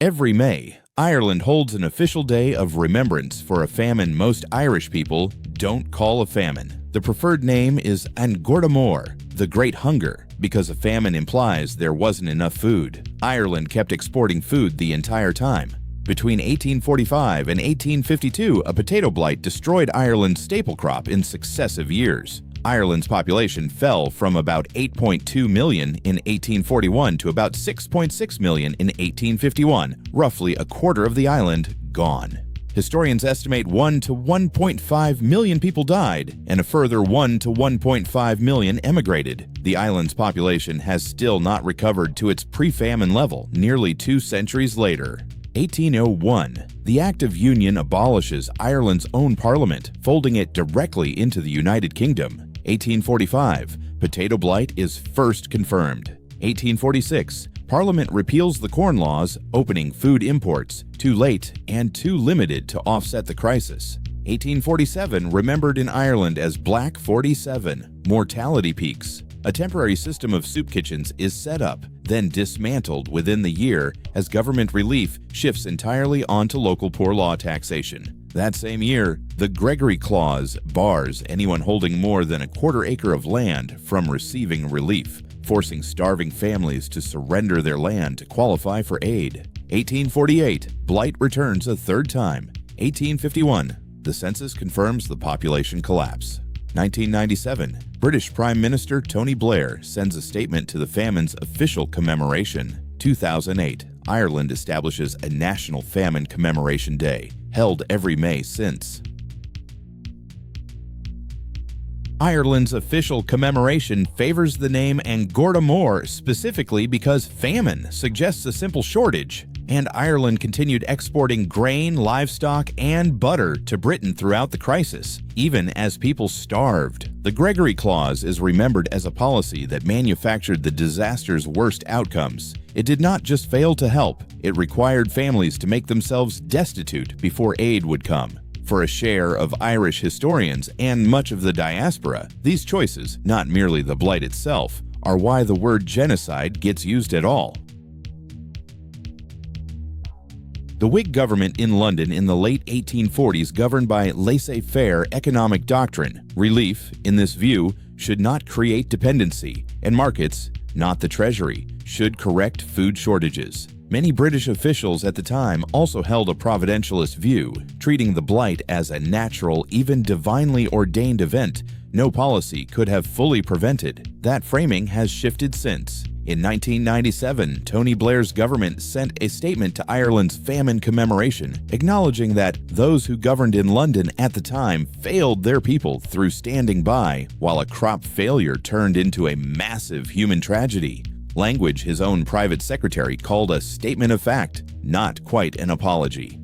Every May, Ireland holds an official day of remembrance for a famine most Irish people don't call a famine. The preferred name is An Gorta Mór, the Great Hunger, because a famine implies there wasn't enough food. Ireland kept exporting food the entire time. Between 1845 and 1852, a potato blight destroyed Ireland's staple crop in successive years. Ireland's population fell from about 8.2 million in 1841 to about 6.6 million in 1851, roughly a quarter of the island gone. Historians estimate 1 to 1.5 million people died, and a further 1 to 1.5 million emigrated. The island's population has still not recovered to its pre-famine level nearly 2 centuries later. 1801, the Act of Union abolishes Ireland's own parliament, folding it directly into the United Kingdom. 1845, potato blight is first confirmed. 1846, Parliament repeals the Corn Laws, opening food imports, too late and too limited to offset the crisis. 1847, remembered in Ireland as Black 47, mortality peaks. A temporary system of soup kitchens is set up, then dismantled within the year as government relief shifts entirely onto local poor law taxation. That same year, the Gregory Clause bars anyone holding more than a quarter acre of land from receiving relief, forcing starving families to surrender their land to qualify for aid. 1848, blight returns a third time. 1851, the census confirms the population collapse. 1997, British Prime Minister Tony Blair sends a statement to the famine's official commemoration. 2008, Ireland establishes a National Famine Commemoration Day, held every May since. Ireland's official commemoration favors the name An Gorta Mór specifically because famine suggests a simple shortage, and Ireland continued exporting grain, livestock, and butter to Britain throughout the crisis, even as people starved. The Gregory Clause is remembered as a policy that manufactured the disaster's worst outcomes. It did not just fail to help, it required families to make themselves destitute before aid would come. For a share of Irish historians and much of the diaspora, these choices, not merely the blight itself, are why the word genocide gets used at all. The Whig government in London in the late 1840s governed by laissez-faire economic doctrine. Relief, in this view, should not create dependency, and markets, not the treasury, should correct food shortages. Many British officials at the time also held a providentialist view, treating the blight as a natural, even divinely ordained event no policy could have fully prevented. That framing has shifted since. In 1997, Tony Blair's government sent a statement to Ireland's famine commemoration, acknowledging that those who governed in London at the time failed their people through standing by, while a crop failure turned into a massive human tragedy. Language his own private secretary called a statement of fact, not quite an apology.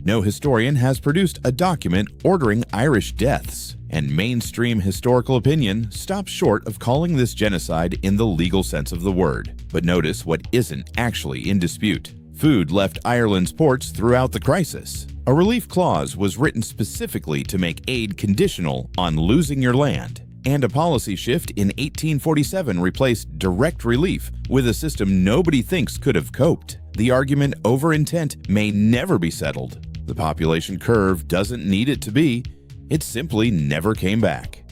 No historian has produced a document ordering Irish deaths, and mainstream historical opinion stops short of calling this genocide in the legal sense of the word. But notice what isn't actually in dispute. Food left Ireland's ports throughout the crisis. A relief clause was written specifically to make aid conditional on losing your land. And a policy shift in 1847 replaced direct relief with a system nobody thinks could have coped. The argument over intent may never be settled. The population curve doesn't need it to be. It simply never came back.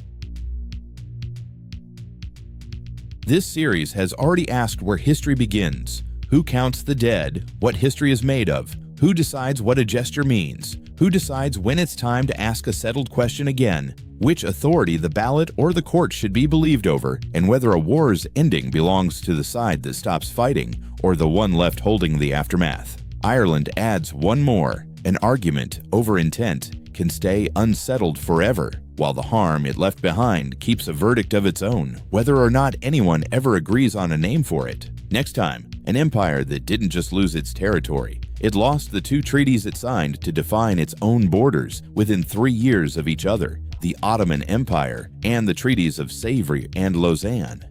This series has already asked where history begins, who counts the dead, what history is made of, who decides what a gesture means, who decides when it's time to ask a settled question again, which authority the ballot or the court should be believed over, and whether a war's ending belongs to the side that stops fighting or the one left holding the aftermath. Ireland adds one more. An argument over intent can stay unsettled forever, while the harm it left behind keeps a verdict of its own, whether or not anyone ever agrees on a name for it. Next time, an empire that didn't just lose its territory. It lost the 2 treaties it signed to define its own borders within 3 years of each other, the Ottoman Empire and the treaties of Sèvres and Lausanne.